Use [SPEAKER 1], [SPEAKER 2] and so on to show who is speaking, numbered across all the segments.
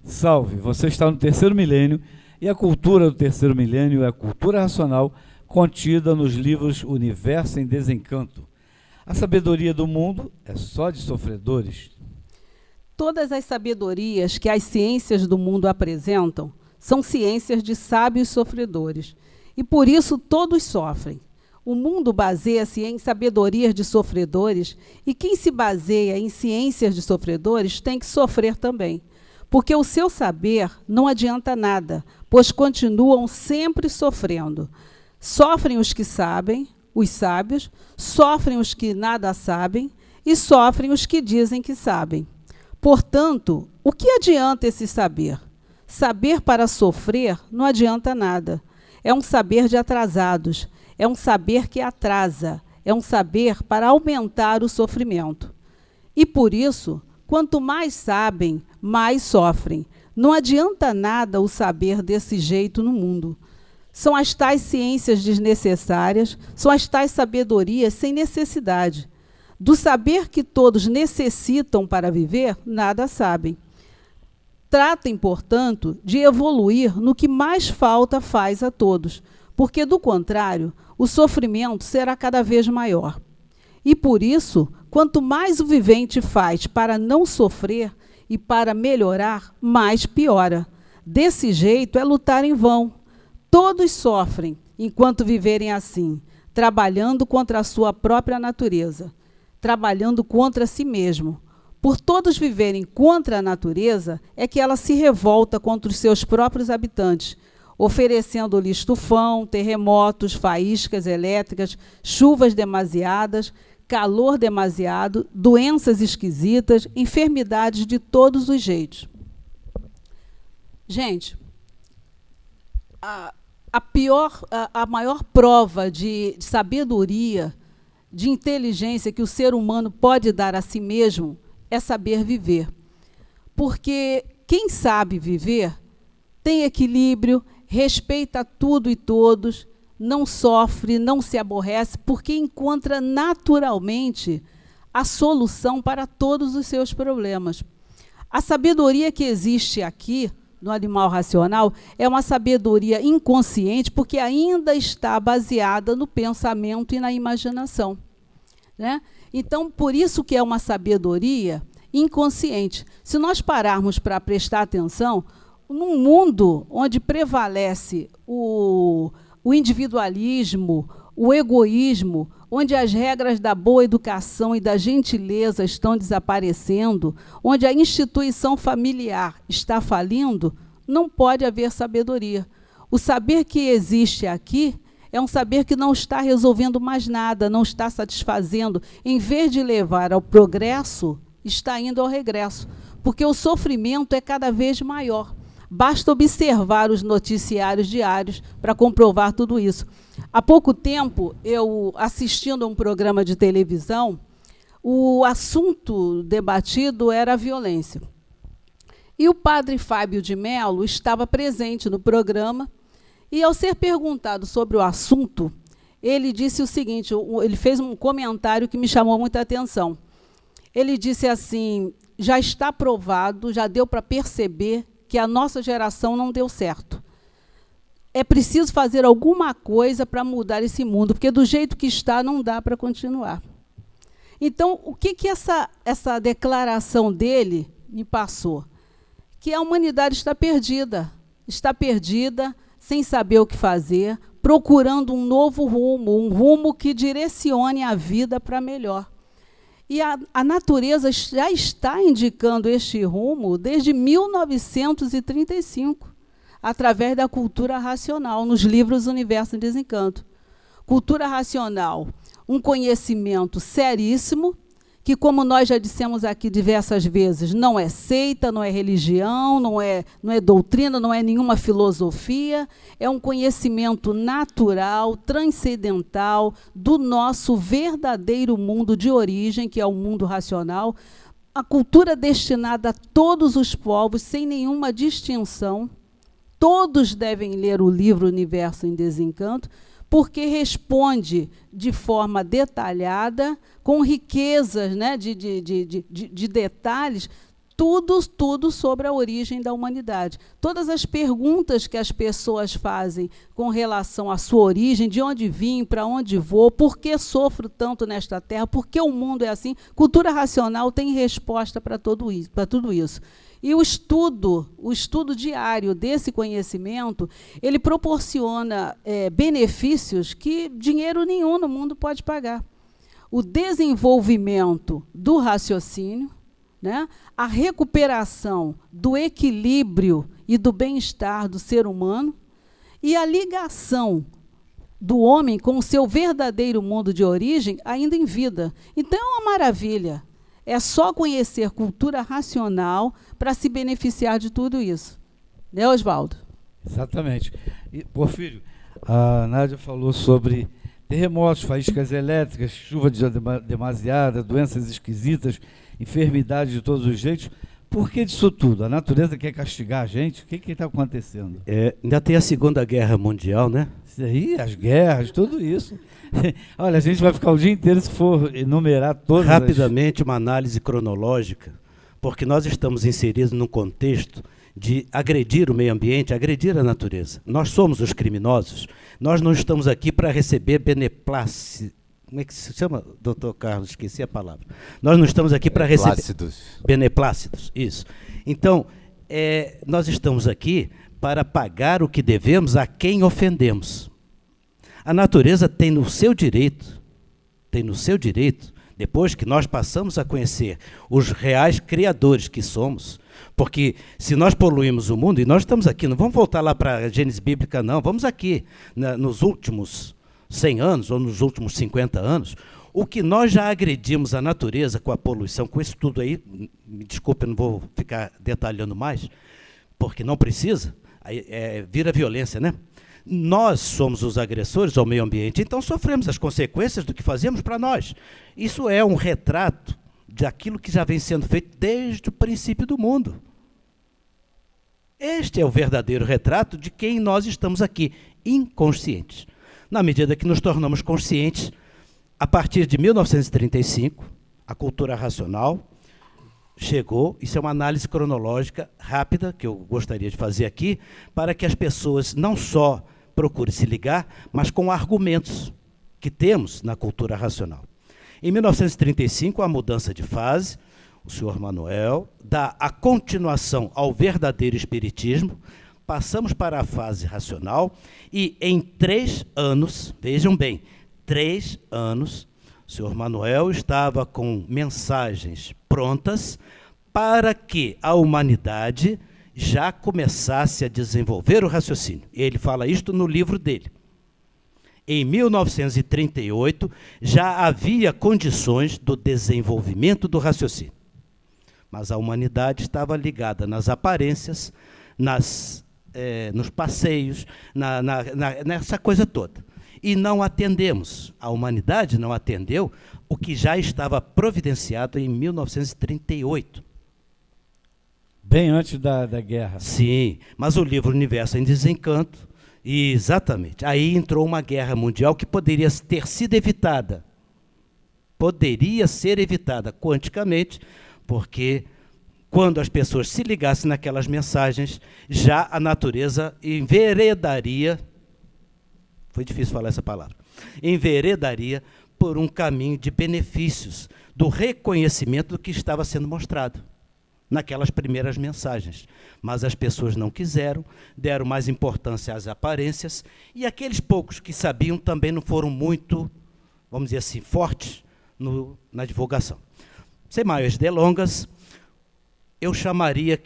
[SPEAKER 1] Salve, você está no terceiro milênio e a cultura do terceiro milênio é a cultura racional contida nos livros Universo em Desencanto. A sabedoria do mundo é só de sofredores.
[SPEAKER 2] Todas as sabedorias que as ciências do mundo apresentam são ciências de sábios sofredores, e por isso todos sofrem. O mundo baseia-se em sabedorias de sofredores, e quem se baseia em ciências de sofredores tem que sofrer também. Porque o seu saber não adianta nada, pois continuam sempre sofrendo. Sofrem os que sabem, os sábios, sofrem os que nada sabem e sofrem os que dizem que sabem. Portanto, o que adianta esse saber? Saber para sofrer não adianta nada. É um saber de atrasados, é um saber que atrasa, é um saber para aumentar o sofrimento. E por isso, quanto mais sabem, mais sofrem. Não adianta nada o saber desse jeito no mundo. São as tais ciências desnecessárias, são as tais sabedorias sem necessidade. Do saber que todos necessitam para viver, nada sabem. Tratem, portanto, de evoluir no que mais falta faz a todos, porque, do contrário, o sofrimento será cada vez maior. E, por isso, quanto mais o vivente faz para não sofrer e para melhorar, mais piora. Desse jeito é lutar em vão. Todos sofrem enquanto viverem assim, trabalhando contra a sua própria natureza, trabalhando contra si mesmo. Por todos viverem contra a natureza, é que ela se revolta contra os seus próprios habitantes, oferecendo-lhes tufão, terremotos, faíscas elétricas, chuvas demasiadas, calor demasiado, doenças esquisitas, enfermidades de todos os jeitos. Gente, a maior prova de sabedoria, de inteligência que o ser humano pode dar a si mesmo é saber viver. Porque quem sabe viver tem equilíbrio, respeita tudo e todos, não sofre, não se aborrece, porque encontra naturalmente a solução para todos os seus problemas. A sabedoria que existe aqui, no animal racional, é uma sabedoria inconsciente, porque ainda está baseada no pensamento e na imaginação, né? Então, por isso que é uma sabedoria inconsciente. Se nós pararmos para prestar atenção, num mundo onde prevalece o individualismo, o egoísmo, onde as regras da boa educação e da gentileza estão desaparecendo, onde a instituição familiar está falindo, não pode haver sabedoria. O saber que existe aqui é um saber que não está resolvendo mais nada, não está satisfazendo. Em vez de levar ao progresso, está indo ao regresso, porque o sofrimento é cada vez maior. Basta observar os noticiários diários para comprovar tudo isso. Há pouco tempo, eu assistindo a um programa de televisão, o assunto debatido era a violência. E o padre Fábio de Mello estava presente no programa, e ao ser perguntado sobre o assunto, ele disse o seguinte, ele fez um comentário que me chamou muita atenção. Ele disse assim, já está provado, já deu para perceber que a nossa geração não deu certo. É preciso fazer alguma coisa para mudar esse mundo, porque do jeito que está não dá para continuar. Então, o que essa declaração dele me passou? Que a humanidade está perdida, sem saber o que fazer, procurando um novo rumo, um rumo que direcione a vida para melhor. E a natureza já está indicando este rumo desde 1935, através da cultura racional, nos livros Universo em Desencanto. Cultura racional, um conhecimento seríssimo, que, como nós já dissemos aqui diversas vezes, não é seita, não é religião, não é doutrina, não é nenhuma filosofia, é um conhecimento natural, transcendental, do nosso verdadeiro mundo de origem, que é o mundo racional, a cultura destinada a todos os povos, sem nenhuma distinção. Todos devem ler o livro Universo em Desencanto, porque responde de forma detalhada, com riquezas, né, de detalhes, tudo sobre a origem da humanidade. Todas as perguntas que as pessoas fazem com relação à sua origem, de onde vim, para onde vou, por que sofro tanto nesta terra, por que o mundo é assim, cultura racional tem resposta para tudo isso. E o estudo diário desse conhecimento, ele proporciona benefícios que dinheiro nenhum no mundo pode pagar. O desenvolvimento do raciocínio, né? A recuperação do equilíbrio e do bem-estar do ser humano e a ligação do homem com o seu verdadeiro mundo de origem ainda em vida. Então, é uma maravilha. É só conhecer cultura racional para se beneficiar de tudo isso. Né, Oswaldo?
[SPEAKER 1] Exatamente. E, Porfírio, a Nádia falou sobre terremotos, faíscas elétricas, chuva demasiada, doenças esquisitas, enfermidades de todos os jeitos. Por que disso tudo? A natureza quer castigar a gente? O que está acontecendo?
[SPEAKER 3] Ainda tem a Segunda Guerra Mundial, né?
[SPEAKER 1] Isso aí, as guerras, tudo isso. Olha, a gente vai ficar o dia inteiro se for enumerar todas.
[SPEAKER 3] Rapidamente, uma análise cronológica, porque nós estamos inseridos num contexto de agredir o meio ambiente, agredir a natureza. Nós somos os criminosos. Nós não estamos aqui para receber beneplácito. Como é que se chama, doutor Carlos? Esqueci a palavra. Nós não estamos aqui para receber... Beneplácitos, isso. Então, nós estamos aqui para pagar o que devemos a quem ofendemos. A natureza tem no seu direito, depois que nós passamos a conhecer os reais criadores que somos, porque se nós poluímos o mundo, e nós estamos aqui, não vamos voltar lá para a Gênesis bíblica, não, vamos aqui, nos últimos 100 anos, ou nos últimos 50 anos, o que nós já agredimos a natureza com a poluição, com isso tudo aí, me desculpe, eu não vou ficar detalhando mais, porque não precisa, aí, vira violência, né? Nós somos os agressores ao meio ambiente, então sofremos as consequências do que fazemos para nós. Isso é um retrato daquilo que já vem sendo feito desde o princípio do mundo. Este é o verdadeiro retrato de quem nós estamos aqui, inconscientes. Na medida que nos tornamos conscientes, a partir de 1935, a cultura racional chegou, isso é uma análise cronológica rápida, que eu gostaria de fazer aqui, para que as pessoas não só procurem se ligar, mas com argumentos que temos na cultura racional. Em 1935, a mudança de fase, o senhor Manuel dá a continuação ao verdadeiro espiritismo, passamos para a fase racional e em 3 anos, vejam bem, 3 anos, o senhor Manuel estava com mensagens prontas para que a humanidade já começasse a desenvolver o raciocínio. Ele fala isto no livro dele. Em 1938, já havia condições do desenvolvimento do raciocínio. Mas a humanidade estava ligada nas aparências, nos passeios, nessa coisa toda. E não atendemos, a humanidade não atendeu o que já estava providenciado em 1938.
[SPEAKER 1] Bem antes da guerra.
[SPEAKER 3] Sim, mas o livro Universo em Desencanto, exatamente, aí entrou uma guerra mundial que poderia ter sido evitada. Poderia ser evitada quanticamente, porque quando as pessoas se ligassem naquelas mensagens, já a natureza enveredaria, foi difícil falar essa palavra, enveredaria por um caminho de benefícios, do reconhecimento do que estava sendo mostrado naquelas primeiras mensagens. Mas as pessoas não quiseram, deram mais importância às aparências, e aqueles poucos que sabiam também não foram muito, vamos dizer assim, fortes na divulgação. Sem maiores delongas, eu chamaria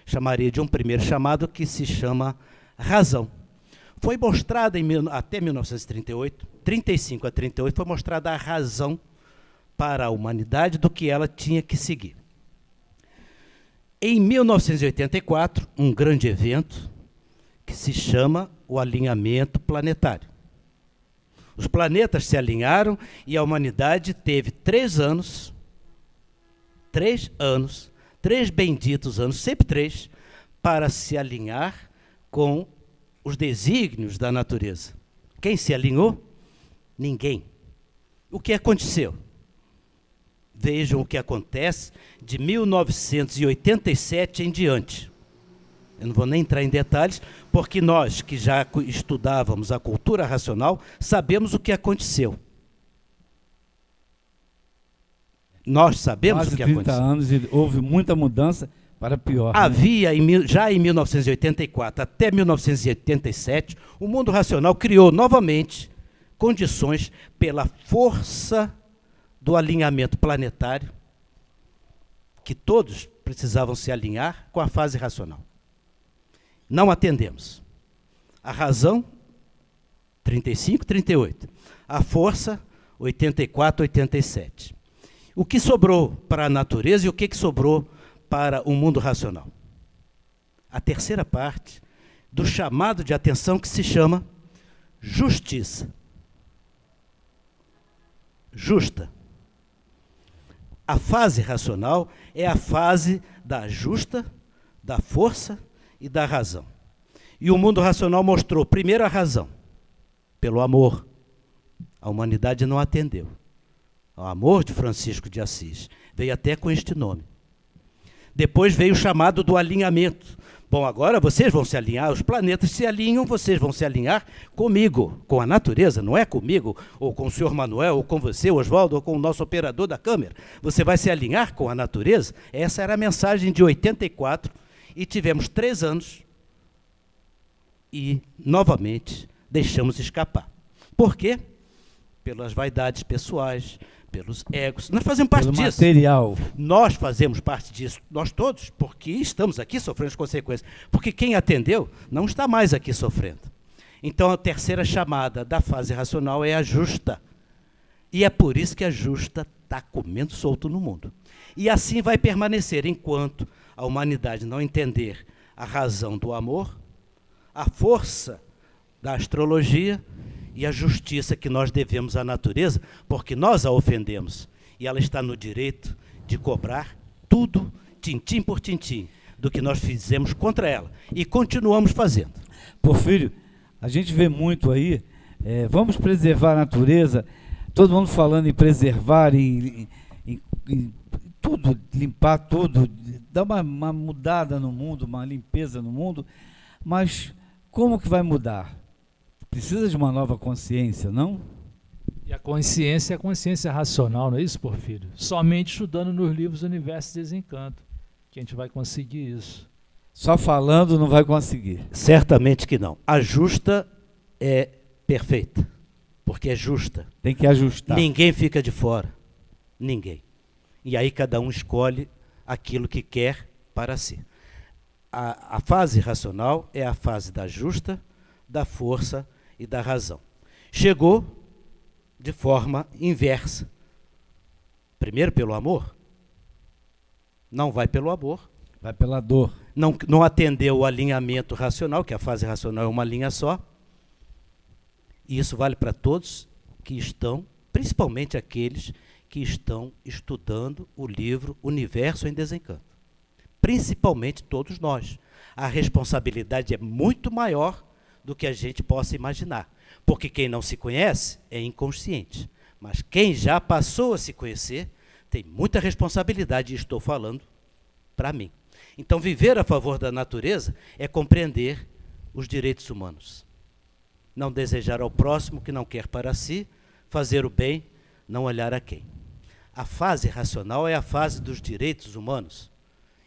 [SPEAKER 3] chamaria de um primeiro chamado que se chama razão. Foi mostrada até 1938, 35 a 38, foi mostrada a razão para a humanidade do que ela tinha que seguir. Em 1984, um grande evento que se chama o alinhamento planetário. Os planetas se alinharam e a humanidade teve 3 anos, 3 benditos anos, sempre 3, para se alinhar com os desígnios da natureza. Quem se alinhou? Ninguém. O que aconteceu? Vejam o que acontece de 1987 em diante. Eu não vou nem entrar em detalhes, porque nós que já estudávamos a cultura racional, sabemos o que aconteceu. Nós sabemos
[SPEAKER 1] Quase
[SPEAKER 3] o que
[SPEAKER 1] 30
[SPEAKER 3] aconteceu.
[SPEAKER 1] anos e houve muita mudança para pior. Né?
[SPEAKER 3] Havia, já em 1984 até 1987, o mundo racional criou novamente condições pela força do alinhamento planetário, que todos precisavam se alinhar com a fase racional. Não atendemos. A razão, 35, 38. A força, 84, 87. O que sobrou para a natureza e o que sobrou para o mundo racional? A terceira parte do chamado de atenção que se chama justiça. Justa. A fase racional é a fase da justa, da força e da razão. E o mundo racional mostrou, primeiro, a razão, pelo amor. A humanidade não atendeu. O amor de Francisco de Assis veio até com este nome. Depois veio o chamado do alinhamento. Bom, agora vocês vão se alinhar, os planetas se alinham, vocês vão se alinhar comigo, com a natureza, não é comigo, ou com o senhor Manuel, ou com você, Oswaldo, ou com o nosso operador da câmera. Você vai se alinhar com a natureza? Essa era a mensagem de 84, e tivemos 3 anos, e, novamente, deixamos escapar. Por quê? Pelas vaidades pessoais, pelos egos. Nós fazemos parte disso.
[SPEAKER 1] Material.
[SPEAKER 3] Nós fazemos parte disso, nós todos, porque estamos aqui sofrendo as consequências. Porque quem atendeu não está mais aqui sofrendo. Então, a terceira chamada da fase racional é a justa. E é por isso que a justa está comendo solto no mundo. E assim vai permanecer enquanto a humanidade não entender a razão do amor, a força da astrologia e a justiça que nós devemos à natureza, porque nós a ofendemos. E ela está no direito de cobrar tudo, tintim por tintim, do que nós fizemos contra ela. E continuamos fazendo.
[SPEAKER 1] Porfírio, a gente vê muito aí, vamos preservar a natureza, todo mundo falando em preservar, em tudo, limpar tudo, dar uma mudada no mundo, uma limpeza no mundo, mas como que vai mudar? Precisa de uma nova consciência, não?
[SPEAKER 4] E a consciência é a consciência racional, não é isso, Porfírio? Somente estudando nos livros Universo e Desencanto que a gente vai conseguir isso.
[SPEAKER 1] Só falando não vai conseguir.
[SPEAKER 3] Certamente que não. A justa é perfeita, porque é justa.
[SPEAKER 1] Tem que ajustar.
[SPEAKER 3] Ninguém fica de fora. Ninguém. E aí cada um escolhe aquilo que quer para si. A fase racional é a fase da justa, da força e da razão. Chegou de forma inversa. Primeiro pelo amor. Não vai pelo amor.
[SPEAKER 1] Vai pela dor.
[SPEAKER 3] Não atendeu o alinhamento racional, que a fase racional é uma linha só. E isso vale para todos que estão, principalmente aqueles que estão estudando o livro Universo em Desencanto. Principalmente todos nós. A responsabilidade é muito maior do que a gente possa imaginar. Porque quem não se conhece é inconsciente. Mas quem já passou a se conhecer tem muita responsabilidade, e estou falando para mim. Então, viver a favor da natureza é compreender os direitos humanos. Não desejar ao próximo o que não quer para si, fazer o bem, não olhar a quem. A fase racional é a fase dos direitos humanos.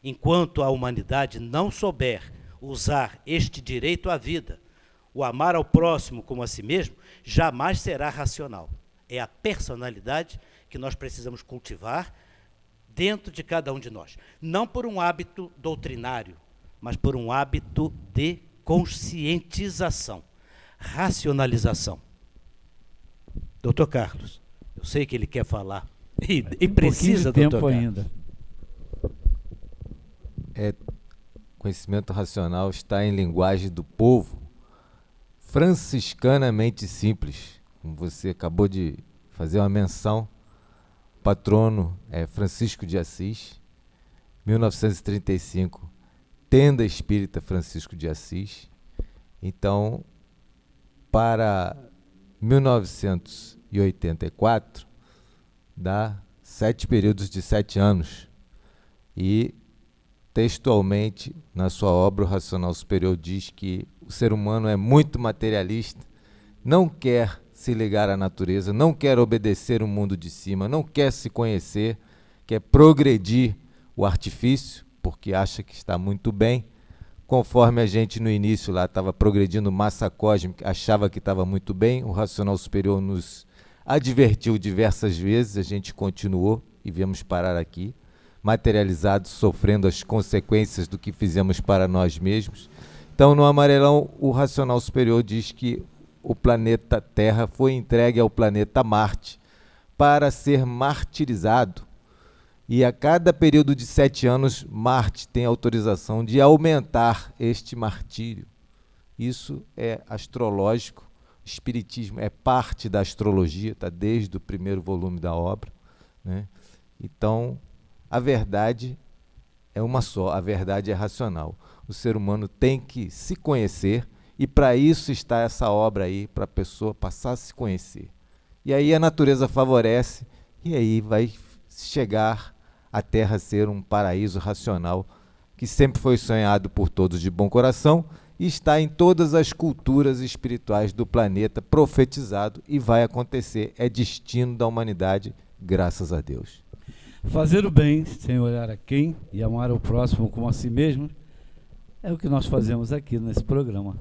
[SPEAKER 3] Enquanto a humanidade não souber usar este direito à vida, o amar ao próximo como a si mesmo, jamais será racional. É a personalidade que nós precisamos cultivar dentro de cada um de nós. Não por um hábito doutrinário, mas por um hábito de conscientização, racionalização. Doutor Carlos, eu sei que ele quer falar, e precisa,
[SPEAKER 1] tempo
[SPEAKER 3] doutor Carlos.
[SPEAKER 1] ainda.
[SPEAKER 5] Conhecimento racional está em linguagem do povo, franciscanamente simples, como você acabou de fazer uma menção. O patrono é Francisco de Assis, 1935, Tenda Espírita Francisco de Assis. Então, para 1984, dá 7 períodos de 7 anos. E, textualmente, na sua obra, o Racional Superior diz que o ser humano é muito materialista, não quer se ligar à natureza, não quer obedecer o mundo de cima, não quer se conhecer, quer progredir o artifício, porque acha que está muito bem, conforme a gente no início lá estava progredindo massa cósmica, achava que estava muito bem, o Racional Superior nos advertiu diversas vezes, a gente continuou e viemos parar aqui, materializados, sofrendo as consequências do que fizemos para nós mesmos. Então, no Amarelão, o Racional Superior diz que o planeta Terra foi entregue ao planeta Marte para ser martirizado. E a cada período de 7 anos, Marte tem autorização de aumentar este martírio. Isso é astrológico, espiritismo é parte da astrologia, está desde o primeiro volume da obra, né? Então, a verdade é uma só, a verdade é racional. O ser humano tem que se conhecer e para isso está essa obra aí, para a pessoa passar a se conhecer. E aí a natureza favorece e aí vai chegar a Terra ser um paraíso racional que sempre foi sonhado por todos de bom coração e está em todas as culturas espirituais do planeta, profetizado, e vai acontecer. É destino da humanidade, graças a Deus.
[SPEAKER 1] Fazer o bem sem olhar a quem e amar o próximo como a si mesmo é o que nós fazemos aqui nesse programa.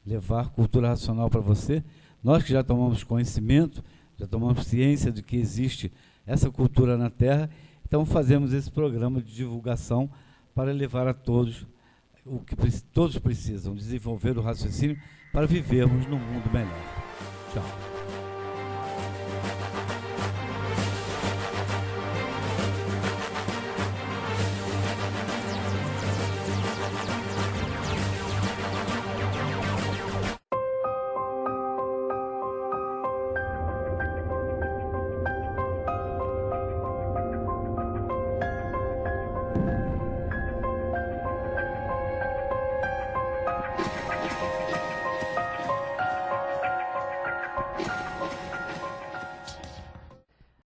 [SPEAKER 1] Levar cultura racional para você. Nós que já tomamos conhecimento, já tomamos ciência de que existe essa cultura na Terra, então fazemos esse programa de divulgação para levar a todos o que todos precisam, desenvolver o raciocínio para vivermos num mundo melhor. Tchau.